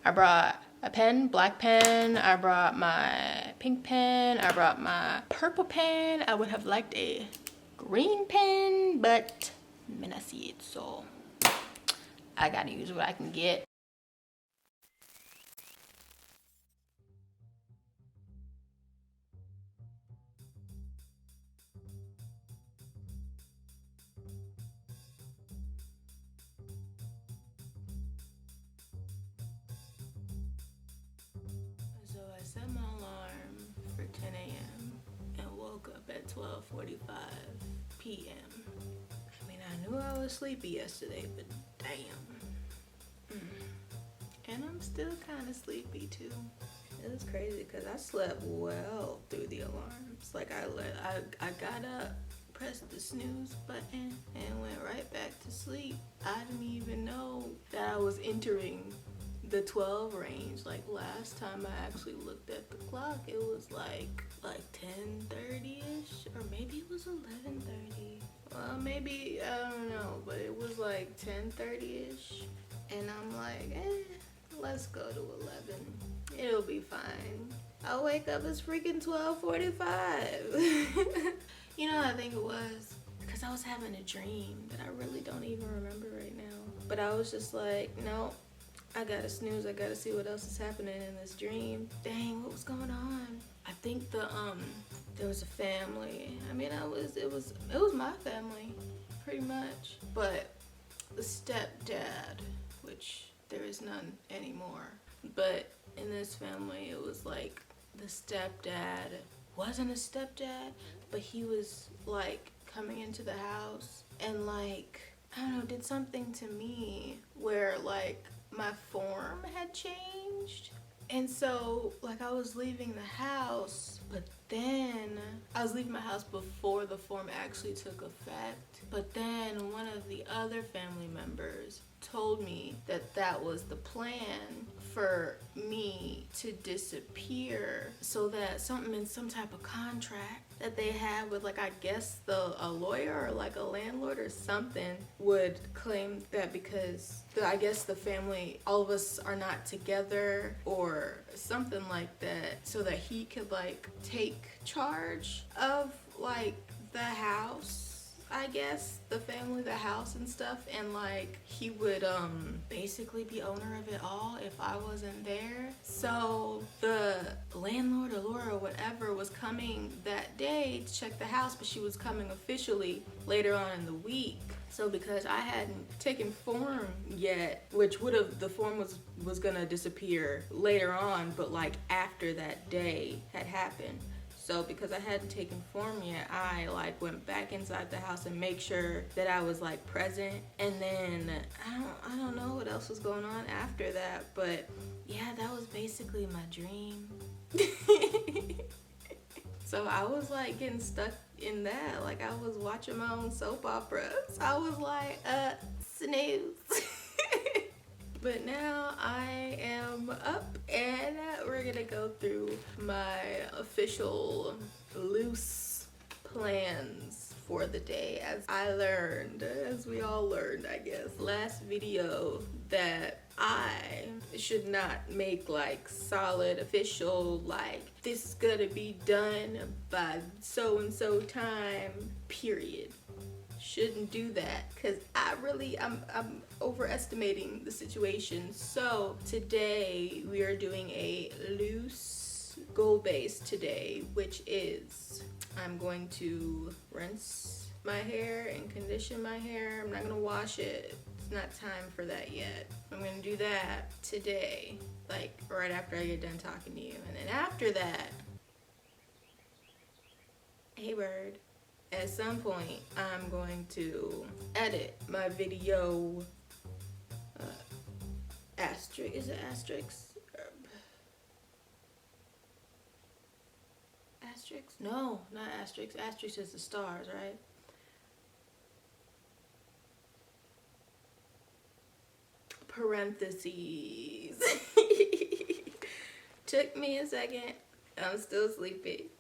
I brought a pen, black pen. I brought my pink pen. I brought my purple pen. I would have liked a green pen, but I mean, I see it, so I gotta use what I can get. So I set my alarm for 10 a.m. and woke up at 12:45 p.m. I mean, I knew I was sleepy yesterday, but damn. And I'm still kind of sleepy too. It was crazy because I slept well through the alarms. Like I got up, pressed the snooze button, and went right back to sleep. I didn't even know that I was entering the 12 range. Like last time I actually looked at the clock, it was like 10:30ish, or maybe it was 11:30. Well, maybe, I don't know, but it was like 10:30ish, and I'm like, let's go to 11. It'll be fine. I'll wake up, it's freaking 12:45. You know what I think it was? Because I was having a dream that I really don't even remember right now. But I was just like, no, I gotta snooze. I gotta see what else is happening in this dream. Dang, what was going on? I think there was a family. I mean, it was my family, pretty much. But the stepdad, which there is none anymore. But in this family, it was like the stepdad wasn't a stepdad, but he was like coming into the house and like, I don't know, did something to me where like my form had changed. And so like I was leaving the house, but then I was leaving my house before the form actually took effect. But then one of the other family members told me that that was the plan for me to disappear, so that something in some type of contract that they had with like, I guess a lawyer or like a landlord or something would claim that because I guess the family, all of us are not together or something like that, so that he could like take charge of like the house, I guess, the family, the house and stuff, and like he would basically be owner of it all if I wasn't there. So the landlord or lawyer or whatever was coming that day to check the house, but she was coming officially later on in the week. So because I hadn't taken form yet, which would have, the form was gonna disappear later on, but like after that day had happened. So because I hadn't taken form yet, I like went back inside the house and make sure that I was like present. And then I don't know what else was going on after that, but yeah, that was basically my dream. So I was like getting stuck in that. Like I was watching my own soap operas. I was like, snooze. But now I am up and we're gonna go through my official loose plans for the day. As I learned, as we all learned, I guess, last video, that I should not make like solid official, like this is gonna be done by so and so time, period. Shouldn't do that because I'm overestimating the situation. So today we are doing a loose goal base today, which is I'm going to rinse my hair and condition my hair. I'm not gonna wash it. It's not time for that yet. I'm gonna do that today, like right after I get done talking to you. And then after that, hey bird, at some point I'm going to edit my video. Asterisk, is it asterisk? Asterisk? No, not asterisk. Asterisk is the stars, right? Parentheses. Took me a second. I'm still sleepy.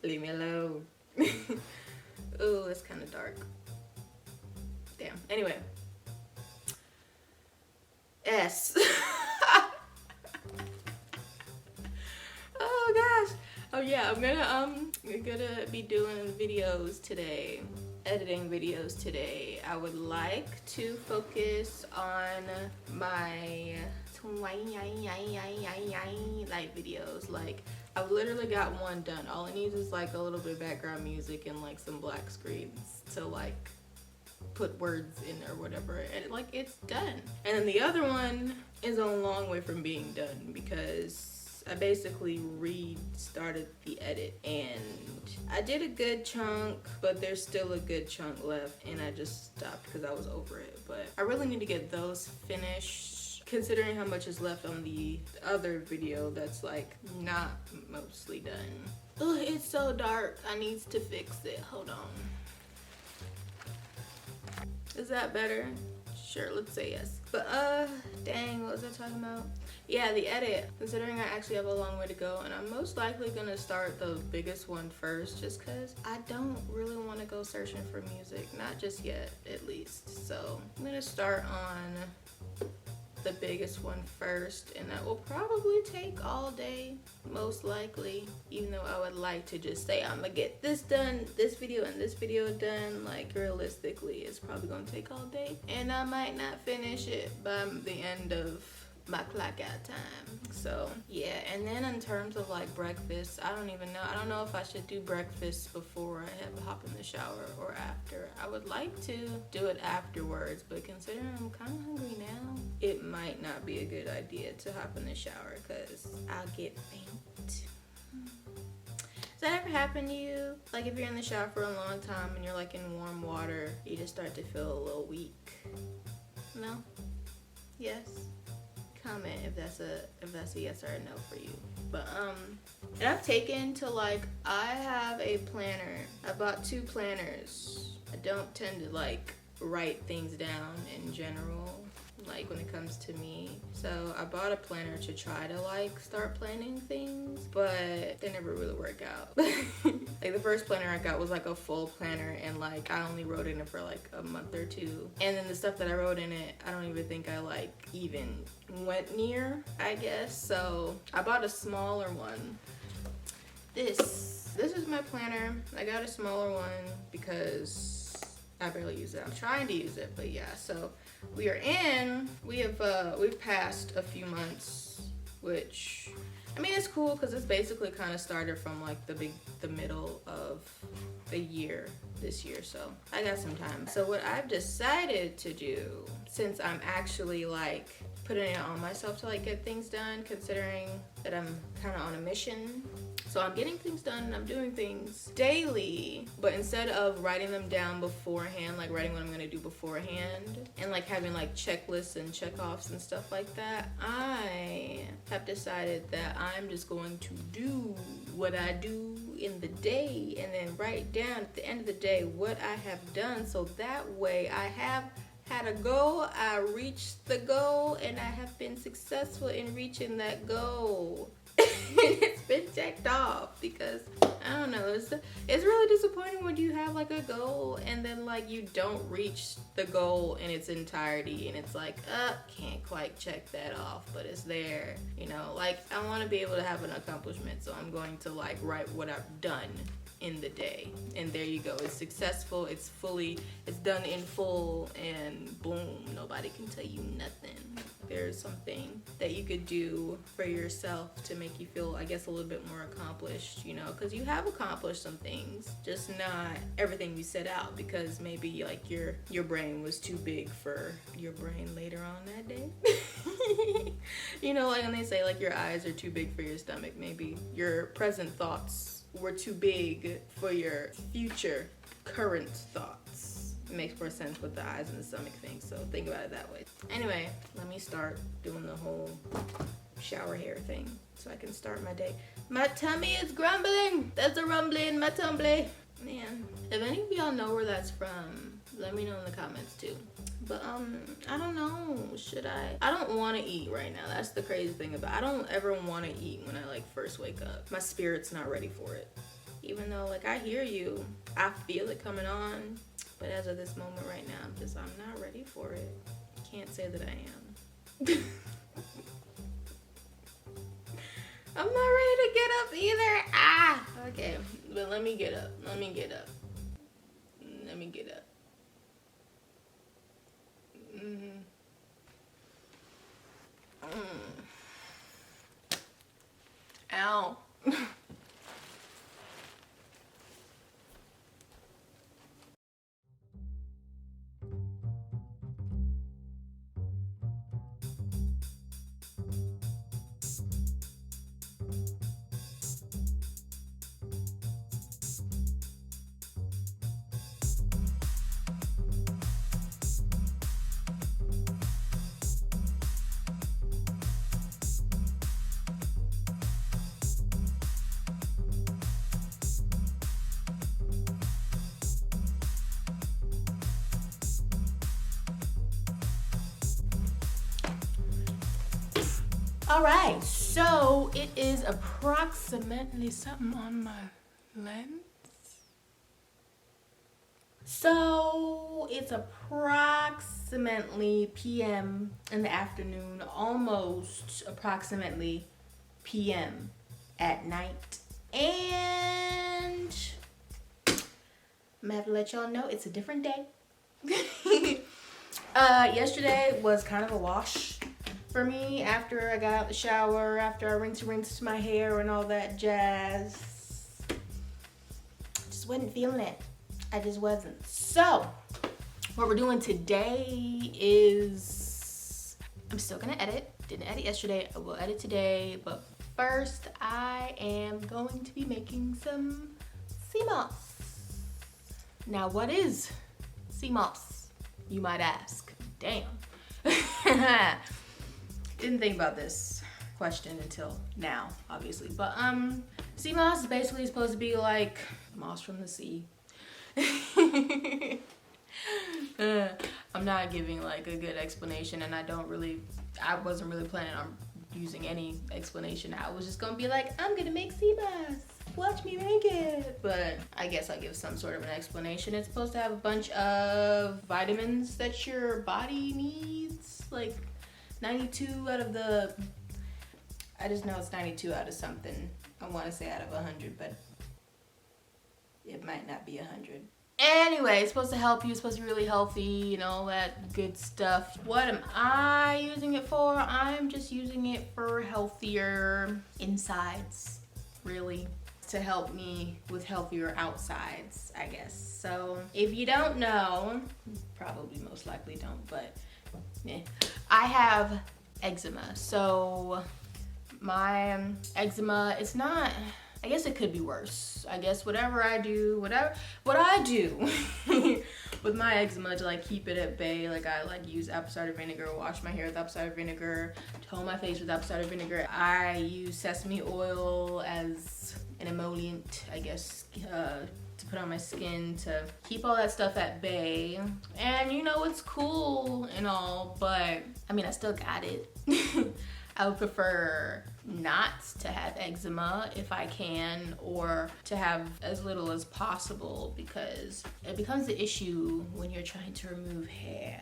Leave me alone. Oh, it's kind of dark. Damn. Anyway. S. Oh yeah, I'm gonna be doing videos today, editing videos today. I would like to focus on my like videos. Like I've literally got one done. All it needs is like a little bit of background music and like some black screens to like put words in or whatever, and like it's done. And then the other one is a long way from being done because I basically restarted the edit and I did a good chunk, but there's still a good chunk left, and I just stopped because I was over it. But I really need to get those finished, considering how much is left on the other video that's like not mostly done. Ugh, it's so dark. I need to fix it. Hold on. Is that better? Sure, let's say yes. But dang, what was I talking about? Yeah, the edit. Considering I actually have a long way to go, and I'm most likely gonna start the biggest one first, just cause I don't really want to go searching for music, not just yet, at least. So I'm gonna start on the biggest one first, and that will probably take all day, most likely, even though I would like to just say I'm gonna get this done, this video and this video done. Like realistically, it's probably gonna take all day, and I might not finish it by the end of my clock out time. So yeah, and then in terms of like breakfast, I don't know if I should do breakfast before I have to hop in the shower or after. I would like to do it afterwards, but considering I'm kind of hungry now, it might not be a good idea to hop in the shower because I'll get faint. Does that ever happen to you? Like if you're in the shower for a long time and you're like in warm water, you just start to feel a little weak? No? Yes? Comment if that's a yes or a no for you. But and I've taken to like, I have a planner. I bought 2 planners. I don't tend to like write things down in general, like when it comes to me. So I bought a planner to try to like start planning things, but they never really work out. Like the first planner I got was like a full planner, and like I only wrote in it for like a month or 2. And then the stuff that I wrote in it, I don't even think I like even went near, I guess. So I bought a smaller one. This is my planner. I got a smaller one because I barely use it. I'm trying to use it, but yeah. So we've passed a few months, which I mean it's cool because it's basically kind of started from like the middle of the year this year, so I got some time. So what I've decided to do, since I'm actually like putting it on myself to like get things done, considering that I'm kind of on a mission. So I'm getting things done and I'm doing things daily, but instead of writing them down beforehand, like writing what I'm gonna do beforehand and like having like checklists and checkoffs and stuff like that, I have decided that I'm just going to do what I do in the day and then write down at the end of the day what I have done, so that way I have had a goal, I reached the goal, and I have been successful in reaching that goal. It's been checked off, because I don't know, it's really disappointing when you have like a goal and then like you don't reach the goal in its entirety, and it's like, can't quite check that off, but it's there, you know. Like I want to be able to have an accomplishment, so I'm going to like write what I've done in the day, and there you go. It's successful, it's done in full, and boom, nobody can tell you nothing. There's something that you could do for yourself to make you feel, I guess, a little bit more accomplished, you know, because you have accomplished some things, just not everything you set out, because maybe like your brain was too big for your brain later on that day. You know, like when they say like your eyes are too big for your stomach, maybe your present thoughts were too big for your future current thoughts. It makes more sense with the eyes and the stomach thing, so think about it that way. Anyway, let me start doing the whole shower hair thing so I can start my day. My tummy is grumbling. There's a rumbling in my tumbly. Man, if any of y'all know where that's from, let me know in the comments too. But I don't know, should I don't want to eat right now. That's the crazy thing about it. I don't ever want to eat when I like first wake up. My spirit's not ready for it, even though like I hear you, I feel it coming on, but as of this moment right now, I'm not ready for it. Can't say that I am. I'm not ready to get up either. Ah, okay. But let me get up. Let me get up. Let me get up. Ow. All right, so it is approximately something on my lens. So it's approximately PM in the afternoon, almost approximately PM at night. And I'm gonna have to let y'all know it's a different day. Yesterday was kind of a wash for me after I got out the shower, after I rinsed my hair and all that jazz. Just wasn't feeling it. I just wasn't. So, what we're doing today is, I'm still gonna edit. Didn't edit yesterday, I will edit today, but first I am going to be making some sea moss. Now, what is sea moss, you might ask? Damn. Didn't think about this question until now, obviously. But sea moss is basically supposed to be like moss from the sea. I'm not giving like a good explanation, and I wasn't really planning on using any explanation. I was just gonna be like, I'm gonna make sea moss. Watch me make it. But I guess I'll give some sort of an explanation. It's supposed to have a bunch of vitamins that your body needs, like 92 out of the, I just know it's 92 out of something. I want to say out of 100, but it might not be 100. Anyway, it's supposed to help you. It's supposed to be really healthy and all that good stuff. What am I using it for? I'm just using it for healthier insides, really. To help me with healthier outsides, I guess. So if you don't know, probably most likely don't, but I have eczema. So my eczema, it's not, I guess it could be worse. I guess what I do with my eczema to like keep it at bay, like I like use apple cider vinegar, wash my hair with apple cider vinegar, tone my face with apple cider vinegar. I use sesame oil as an emollient, I guess, to put on my skin to keep all that stuff at bay. And you know, it's cool and all, but I mean, I still got it. I would prefer not to have eczema if I can, or to have as little as possible, because it becomes the issue when you're trying to remove hair.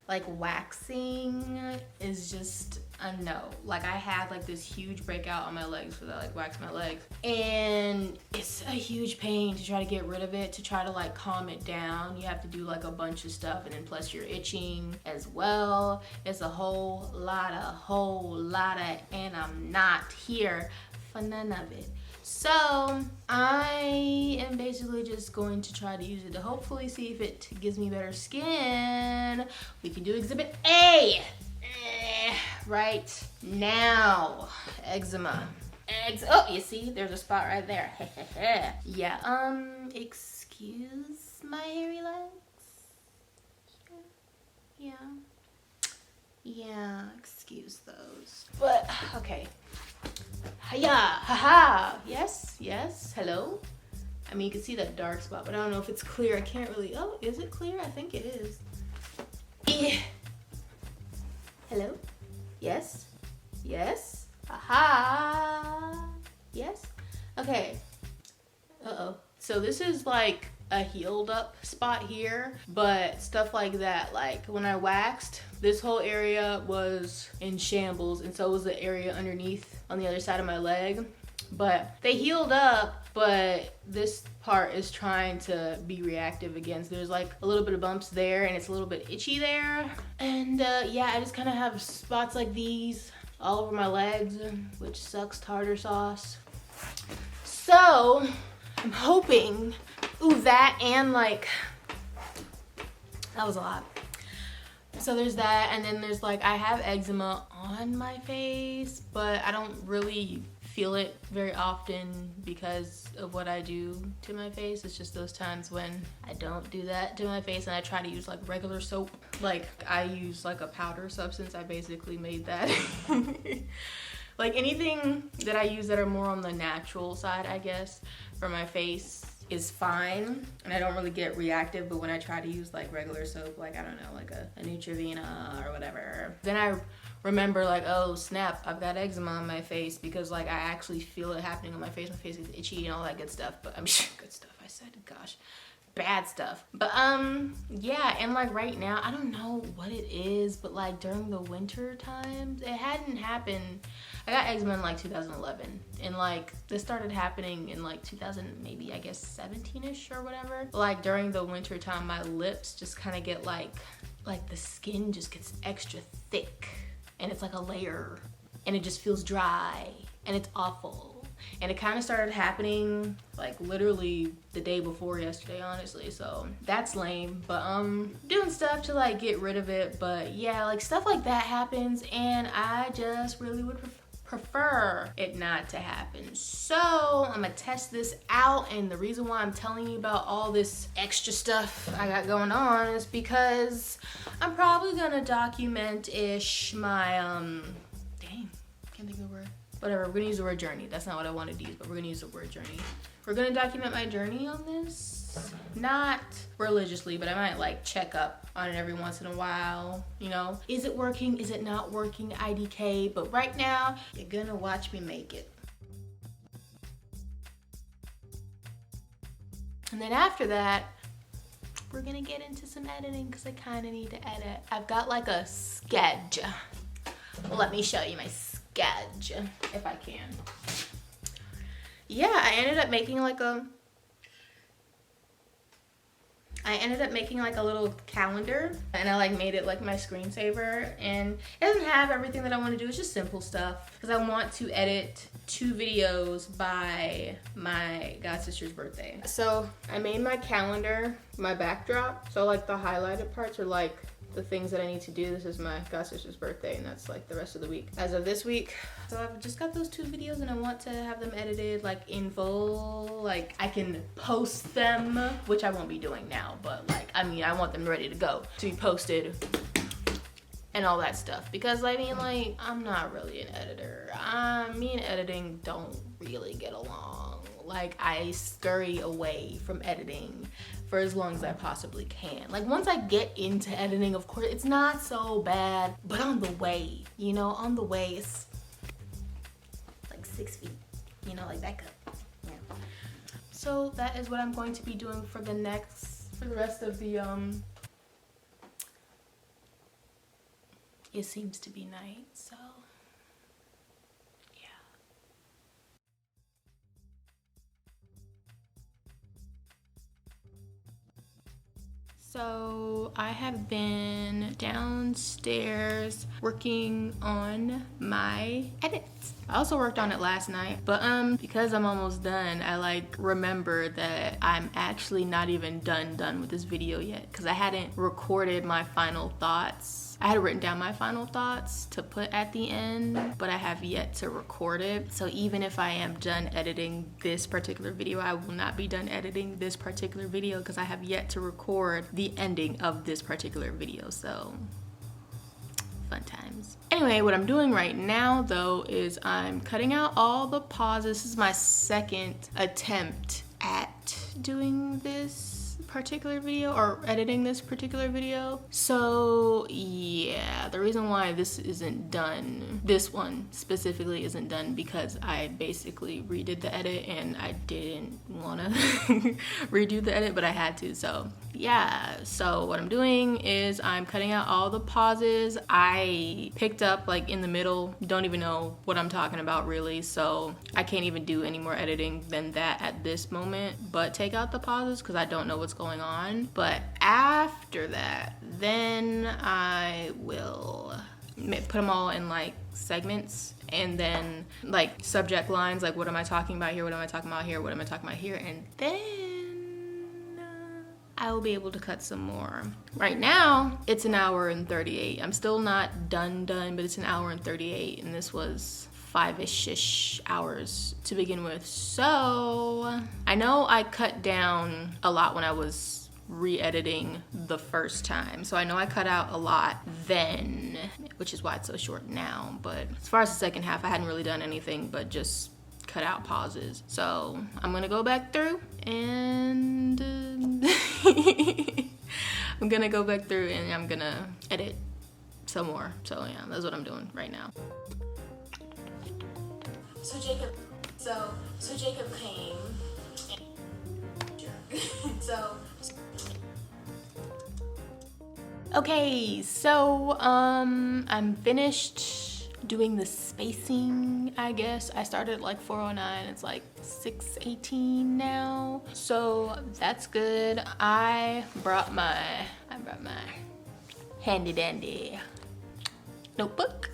Like waxing is just a no. Like I had like this huge breakout on my legs because I like waxed my legs, and it's a huge pain to try to get rid of it, to try to like calm it down. You have to do like a bunch of stuff, and then plus you're itching as well. It's a whole lot of, and I'm not here for none of it. So I am basically just going to try to use it to hopefully see if it gives me better skin. We can do exhibit A right now. Eczema. Oh, you see, there's a spot right there. Yeah, excuse my hairy legs. Yeah, excuse those. But okay. Yeah, haha. Yes, hello. I mean, you can see that dark spot, but I don't know if it's clear. I can't really, oh, is it clear? I think it is. Yeah. Hello? Yes? Aha. Yes? Okay. Uh-oh. So this is like a healed up spot here, but stuff like that, like when I waxed, this whole area was in shambles, and so was the area underneath on the other side of my leg. But they healed up, but this part is trying to be reactive again. So there's like a little bit of bumps there, and it's a little bit itchy there. And yeah, I just kind of have spots like these all over my legs, which sucks tartar sauce. So I'm hoping, ooh, that and like, that was a lot. So there's that, and then there's like, I have eczema on my face, but I don't really feel it very often because of what I do to my face. It's just those times when I don't do that to my face and I try to use like regular soap. Like I use like a powder substance. I basically made that. Like anything that I use that are more on the natural side, I guess, for my face is fine, and I don't really get reactive. But when I try to use like regular soap, like I don't know, like a Neutrogena or whatever, then I remember like, oh snap, I've got eczema on my face, because like I actually feel it happening on my face. My face is itchy and all that good stuff. But I mean, good stuff, I said, gosh, bad stuff. But yeah, and like right now, I don't know what it is, but like during the winter times, it hadn't happened. I got eczema in like 2011, and like this started happening in like 2000, maybe I guess 17ish or whatever. Like during the winter time, my lips just kind of get like the skin just gets extra thick, and it's like a layer, and it just feels dry, and it's awful. And it kind of started happening like literally the day before yesterday, honestly. So that's lame, but doing stuff to like get rid of it. But yeah, like stuff like that happens, and I just really would prefer it not to happen. So I'm gonna test this out, and the reason why I'm telling you about all this extra stuff I got going on is because I'm probably gonna document-ish my dang, can't think of the word. Whatever, we're gonna use the word journey. That's not what I wanted to use, but we're gonna use the word journey. We're gonna document my journey on this. Not religiously, but I might like check up on it every once in a while. You know, is it working? Is it not working? IDK. But right now, you're gonna watch me make it. And then after that, we're gonna get into some editing, because I kind of need to edit. I've got like a schedule. Let me show you my schedule if I can. Yeah, I ended up making like a little calendar, and I like made it like my screensaver, and it doesn't have everything that I want to do. It's just simple stuff, because I want to edit 2 videos by my god sister's birthday. So I made my calendar my backdrop, so like the highlighted parts are like the things that I need to do. This is my god sister's birthday, and that's like the rest of the week as of this week. So I've just got those 2 videos, and I want to have them edited like in full. Like I can post them, which I won't be doing now, but like I mean I want them ready to go to be posted and all that stuff, because I mean like I'm not really an editor. Me and editing don't really get along. Like I scurry away from editing for as long as I possibly can. Like once I get into editing, of course it's not so bad, but on the way, you know, on the way it's like 6 feet, you know, like that cup. Yeah. So that is what I'm going to be doing for the rest of the it seems to be night, so so I have been downstairs working on my edits. I also worked on it last night, but because I'm almost done, I like remember that I'm actually not even done with this video yet, because I hadn't recorded my final thoughts. I had written down my final thoughts to put at the end, but I have yet to record it. So even if I am done editing this particular video, I will not be done editing this particular video, because I have yet to record the ending of this particular video. So fun times. Anyway, what I'm doing right now though is I'm cutting out all the pauses. This is my second attempt at doing this particular video or editing this particular video. So yeah, the reason why this isn't done, this one specifically isn't done, because I basically redid the edit and I didn't want to redo the edit, but I had to. So yeah, so what I'm doing is I'm cutting out all the pauses. I picked up like in the middle, don't even know what I'm talking about really, so I can't even do any more editing than that at this moment, but take out the pauses because I don't know what's going on. But after that, then I will put them all in like segments, and then like subject lines, like what am I talking about here, what am I talking about here, what am I talking about here, and then I will be able to cut some more. Right now, it's 1 hour and 38. I'm still not done, but it's 1 hour and 38, and this was 5-ish hours to begin with. So I know I cut down a lot when I was re-editing the first time. So I know I cut out a lot then, which is why it's so short now. But as far as the second half, I hadn't really done anything but just cut out pauses. So I'm gonna go back through and I'm gonna go back through and I'm gonna edit some more. So yeah, that's what I'm doing right now. So Jacob came. Okay, so I'm finished doing the spacing, I guess. I started at like 4:09, it's like 6:18 now. So that's good. I brought my handy dandy notebook.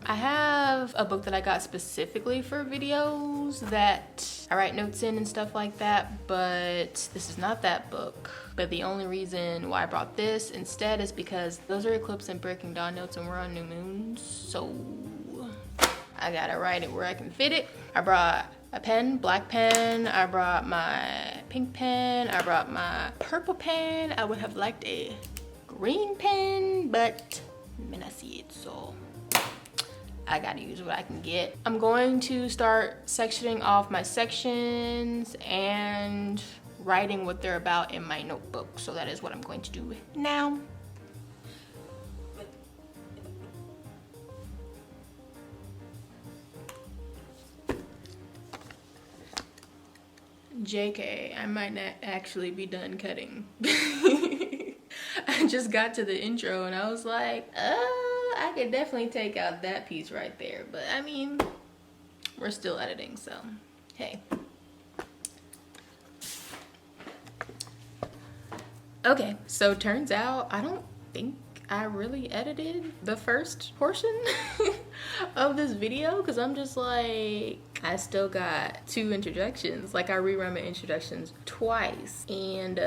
I have a book that I got specifically for videos that I write notes in and stuff like that, but this is not that book. But the only reason why I brought this instead is because those are Eclipse and Breaking Dawn notes and we're on new moons, so I gotta write it where I can fit it. I brought a pen, black pen, I brought my pink pen, I brought my purple pen. I would have liked a green pen, but I not see it, so I gotta use what I can get. I'm going to start sectioning off my sections and writing what they're about in my notebook. So that is what I'm going to do now. JK, I might not actually be done cutting. I just got to the intro and I was like, I could definitely take out that piece right there. But I mean, we're still editing, so hey. Okay, so turns out I don't think I really edited the first portion of this video because I'm just like, I still got 2 introductions. Like I rerun my introductions twice. And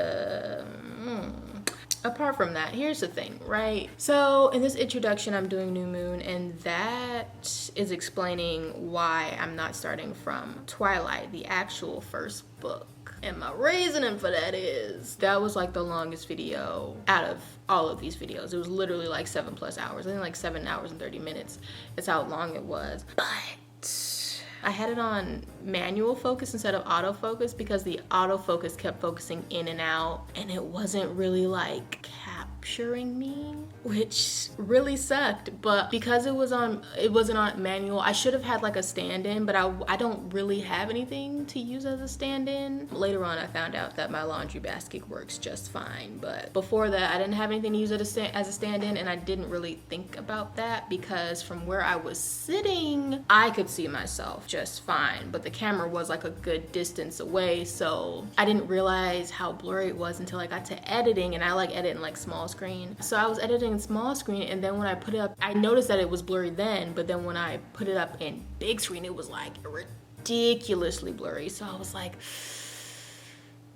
apart from that, here's the thing, right? So in this introduction, I'm doing New Moon, and that is explaining why I'm not starting from Twilight, the actual first book. And my reasoning for that is that was like the longest video out of all of these videos. It was literally like 7+ hours. I think like 7 hours and 30 minutes is how long it was. But I had it on manual focus instead of autofocus because the autofocus kept focusing in and out and it wasn't really like capturing me, which really sucked. But because it wasn't on manual, I should have had like a stand-in, but I don't really have anything to use as a stand-in. Later on I found out that my laundry basket works just fine, but before that I didn't have anything to use as a stand-in, and I didn't really think about that because from where I was sitting I could see myself just fine, but the camera was like a good distance away, so I didn't realize how blurry it was until I got to editing, and I like edit in like small screen. So I was editing in small screen, and then when I put it up, I noticed that it was blurry then, but then when I put it up in big screen, it was like ridiculously blurry. So I was like,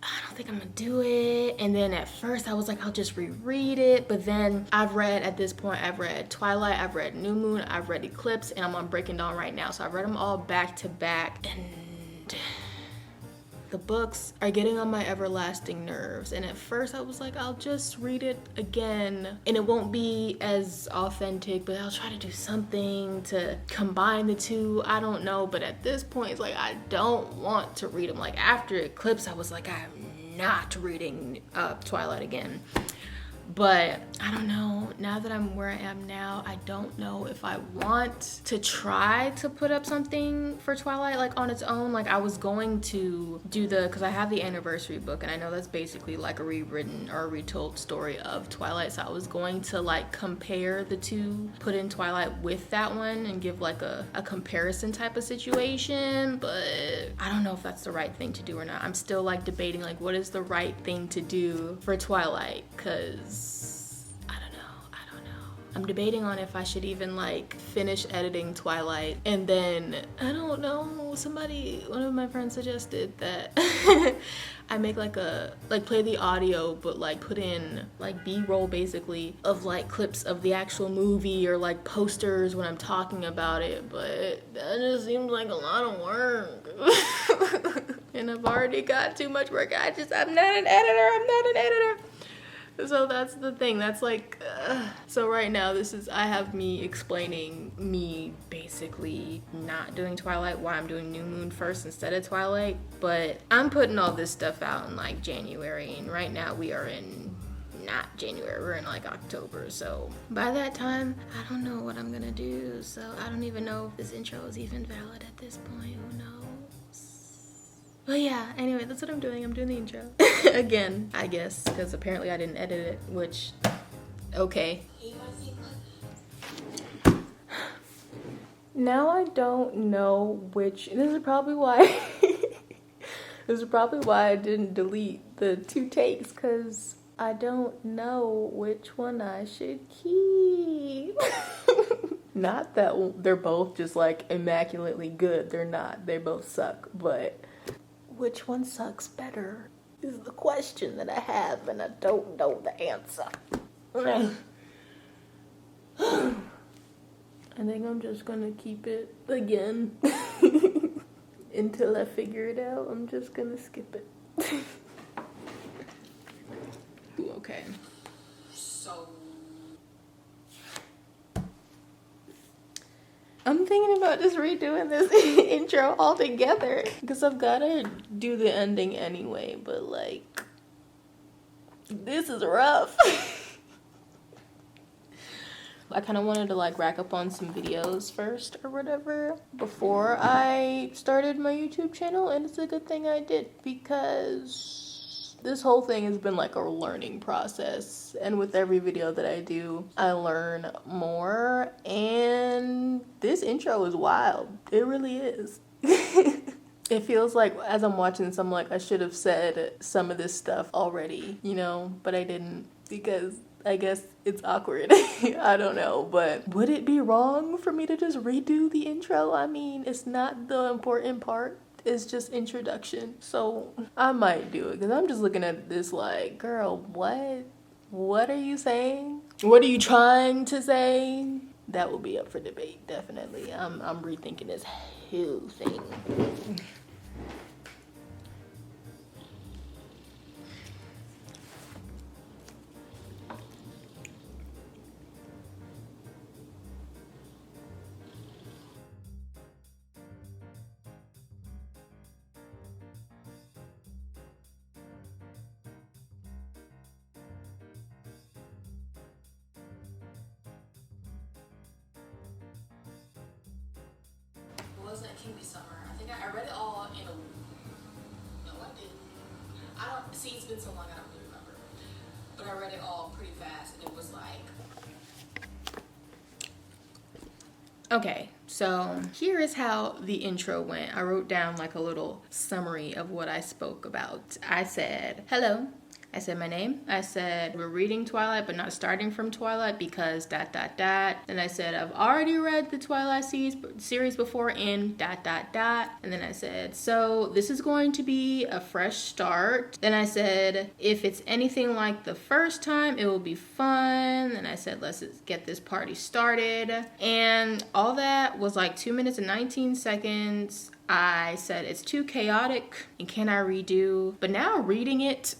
I don't think I'm gonna do it. And then at first I was like, I'll just reread it. But then at this point, I've read Twilight, I've read New Moon, I've read Eclipse, and I'm on Breaking Dawn right now. So I've read them all back to back. And the books are getting on my everlasting nerves. And at first I was like, I'll just read it again and it won't be as authentic, but I'll try to do something to combine the two. I don't know. But at this point, it's like, I don't want to read them. Like after Eclipse, I was like, I have not reading Twilight again. But I don't know, now that I'm where I am now, I don't know if I want to try to put up something for Twilight like on its own. Like I was going to do because I have the anniversary book, and I know that's basically like a rewritten or a retold story of Twilight. So I was going to like compare the two, put in Twilight with that one and give like a comparison type of situation. But I don't know if that's the right thing to do or not. I'm still like debating like what is the right thing to do for Twilight, because I don't know. I'm debating on if I should even like finish editing Twilight and then, I don't know, one of my friends suggested that I make play the audio but like put in like B-roll basically of like clips of the actual movie or like posters when I'm talking about it, but that just seems like a lot of work. And I've already got too much work. I'm not an editor. So that's the thing. That's like, so right now I have me explaining me basically not doing Twilight, why I'm doing New Moon first instead of Twilight. But I'm putting all this stuff out in like January, and right now we are in not January, we're in like October. So by that time, I don't know what I'm gonna do. So I don't even know if this intro is even valid at this point. Who knows? But yeah, anyway, that's what I'm doing. I'm doing the intro. Again, I guess, because apparently I didn't edit it, which, okay. Now I don't know this is probably why, I didn't delete the 2 takes, because I don't know which one I should keep. Not that they're both just like immaculately good. They're not. They both suck, but which one sucks better is the question that I have, and I don't know the answer. I think I'm just gonna keep it again until I figure it out. I'm just gonna skip it. Ooh, okay. So I'm thinking about just redoing this intro altogether, because I've gotta do the ending anyway, but like, this is rough. I kind of wanted to like rack up on some videos first or whatever before I started my YouTube channel, and it's a good thing I did, because this whole thing has been like a learning process, and with every video that I do, I learn more, and this intro is wild. It really is. It feels like as I'm watching this, I'm like, I should have said some of this stuff already, but I didn't, because I guess it's awkward. I don't know, but would it be wrong for me to just redo the intro? I mean, it's not the important part. It's just introduction. So I might do it, because I'm just looking at this like, girl, what are you saying? What are you trying to say? That will be up for debate, definitely. I'm rethinking this whole thing. Wasn't King Be Summer. I think I read it all in a week. No, I didn't. It's been so long I don't really remember. But I read it all pretty fast, and it was like... Okay, so here is how the intro went. I wrote down like a little summary of what I spoke about. I said, hello. I said my name. I said we're reading Twilight but not starting from Twilight because ... And I said I've already read the Twilight series before in ... And then I said, so this is going to be a fresh start. Then I said, if it's anything like the first time, it will be fun. Then I said, let's get this party started. And all that was like 2 minutes and 19 seconds. I said it's too chaotic and can I redo? But now reading it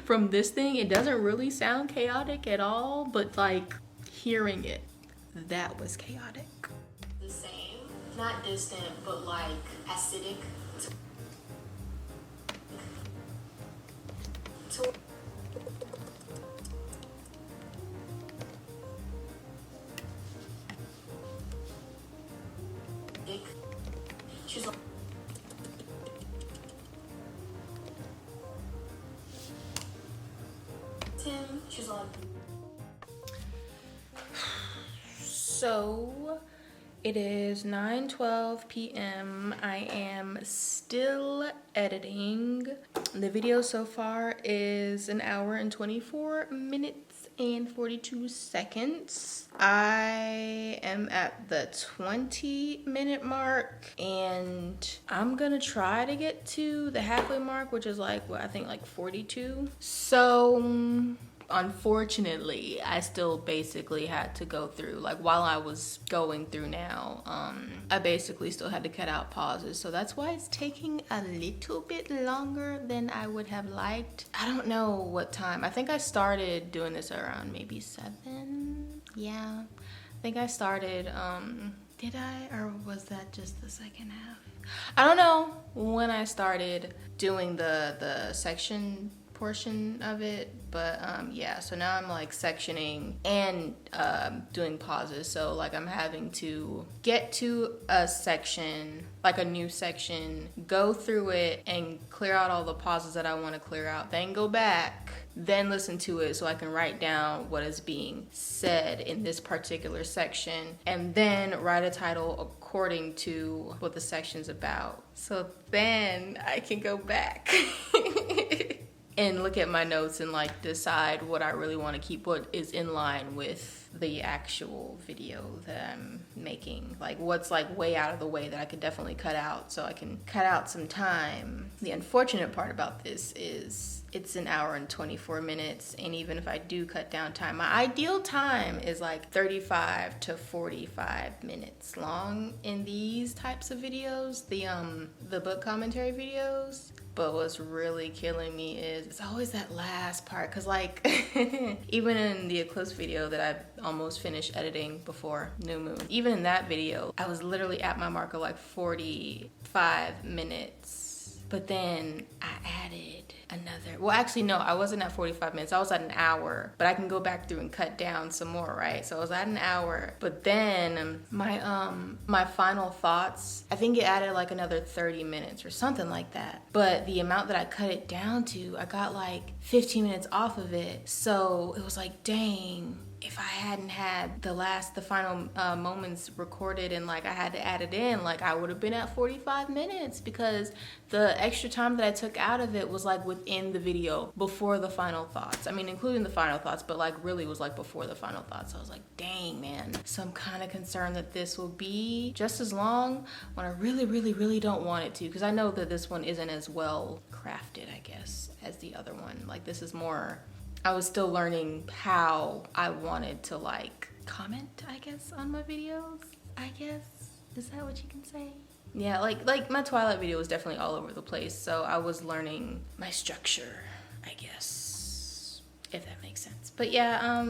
from this thing, it doesn't really sound chaotic at all, but like hearing it, that was chaotic. The same, not distant, but like acidic. So it is 9:12 p.m. I am still editing. The video so far is an hour and 24 minutes and 42 seconds. I am at the 20-minute mark and I'm gonna try to get to the halfway mark, which is like, what, I think like 42. So unfortunately, I still basically had to go through, like while I was going through now, I basically still had to cut out pauses. So that's why it's taking a little bit longer than I would have liked. I don't know what time. I think I started doing this around maybe 7. Yeah, I think I started, did I? Or was that just the second half? I don't know when I started doing the section portion of it, but yeah, so now I'm like sectioning and doing pauses. So like I'm having to get to a section, like a new section, go through it and clear out all the pauses that I want to clear out, then go back, then listen to it so I can write down what is being said in this particular section, and then write a title according to what the section's about. So then I can go back and look at my notes and like decide what I really want to keep, what is in line with the actual video that I'm making. Like what's like way out of the way that I could definitely cut out, so I can cut out some time. The unfortunate part about this is it's an hour and 24 minutes, and even if I do cut down time, my ideal time is like 35 to 45 minutes long in these types of videos, the book commentary videos. But what's really killing me is it's always that last part, because like even in the eclipse video that I almost finished editing before new moon, even in that video I was literally at my mark of like 45 minutes, but then I added another, well actually no, I wasn't at 45 minutes, I was at an hour, but I can go back through and cut down some more, right? So I was at an hour, but then my final thoughts, I think it added like another 30 minutes or something like that, but the amount that I cut it down to, I got like 15 minutes off of it. So it was like, dang, if I hadn't had the final moments recorded and like I had to add it in, like I would have been at 45 minutes, because the extra time that I took out of it was like within the video before the final thoughts. I mean, including the final thoughts, but like really was like before the final thoughts. So I was like, dang, man. So I'm kind of concerned that this will be just as long when I really, really, really don't want it to, because I know that this one isn't as well crafted, I guess, as the other one. Like this is more, I was still learning how I wanted to like comment, I guess, on my videos, I guess. Is that what you can say? Yeah, like my Twilight video was definitely all over the place, so I was learning my structure, I guess, if that makes sense. But yeah,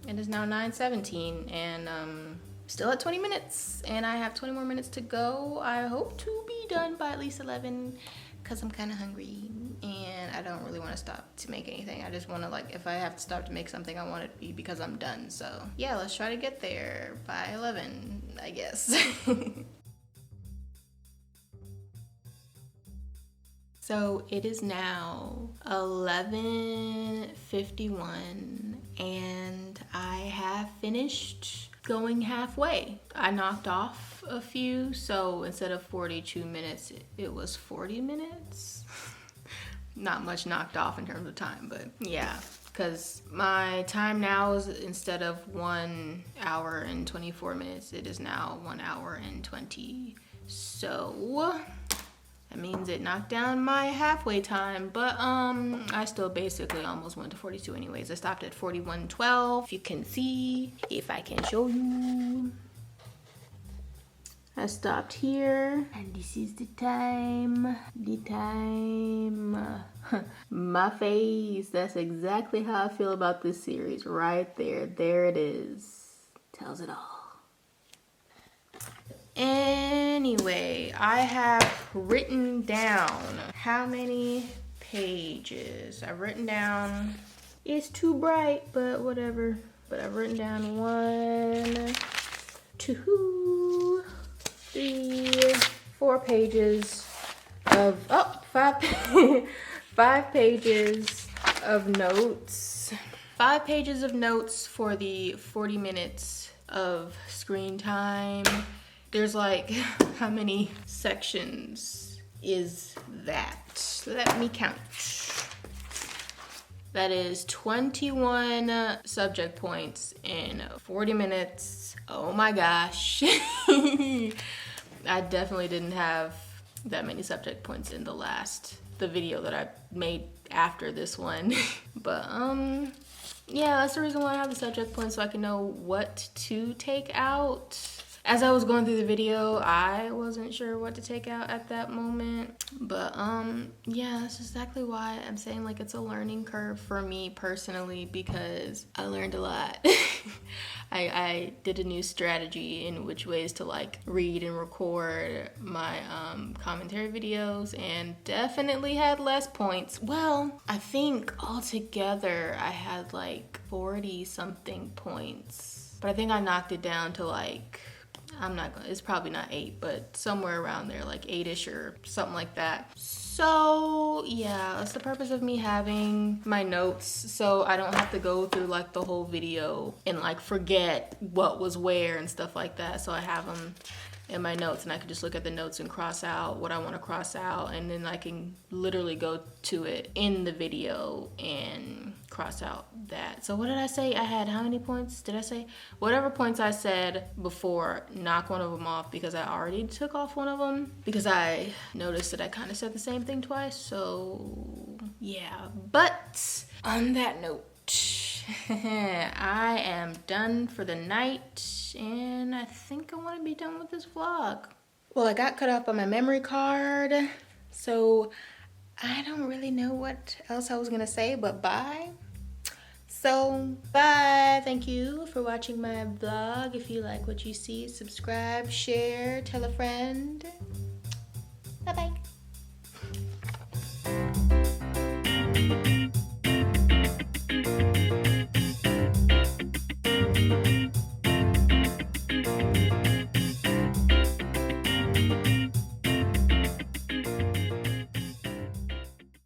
it is now 9:17 and still at 20 minutes, and I have 20 more minutes to go. I hope to be done by at least 11, because I'm kind of hungry and I don't really want to stop to make anything. I just want to, like, if I have to stop to make something, I want it to be because I'm done. So yeah, let's try to get there by 11, I guess. So it is now 11:51 and I have finished going halfway. I knocked off a few, so instead of 42 minutes, it was 40 minutes. Not much knocked off in terms of time, but yeah, because my time now is, instead of 1 hour and 24 minutes, it is now 1 hour and 20. So that means it knocked down my halfway time, but I still basically almost went to 42 anyways. I stopped at 41:12. If you can see, if I can show you. I stopped here, and this is the time. My face, that's exactly how I feel about this series right there. There it is. Tells it all. Anyway, I have written down how many pages. I've written down, it's too bright, but whatever. But I've written down 1, 2, 3, 4 pages of, 5 pages of notes. 5 pages of notes for the 40 minutes of screen time. There's like, how many sections is that? Let me count. That is 21 subject points in 40 minutes. Oh my gosh. I definitely didn't have that many subject points in the video that I made after this one. But yeah, that's the reason why I have the subject points, so I can know what to take out. As I was going through the video, I wasn't sure what to take out at that moment. But yeah, that's exactly why I'm saying like it's a learning curve for me personally, because I learned a lot. I did a new strategy in which ways to like read and record my commentary videos, and definitely had less points. Well, I think altogether I had like 40 something points, but I think I knocked it down to like, it's probably not 8, but somewhere around there, like 8-ish or something like that. So yeah, that's the purpose of me having my notes, so I don't have to go through like the whole video and like forget what was where and stuff like that. So I have them in my notes, and I can just look at the notes and cross out what I want to cross out, and then I can literally go to it in the video and cross out that. So what did I say? I had how many points? Did I say? Whatever points I said before, knock one of them off, because I already took off one of them because I noticed that I kind of said the same thing twice. So yeah, but on that note, I am done for the night, and I think I want to be done with this vlog. Well, I got cut off on my memory card, so I don't really know what else I was gonna say, but bye. So bye. Thank you for watching my vlog. If you like what you see, subscribe, share, tell a friend. Bye bye.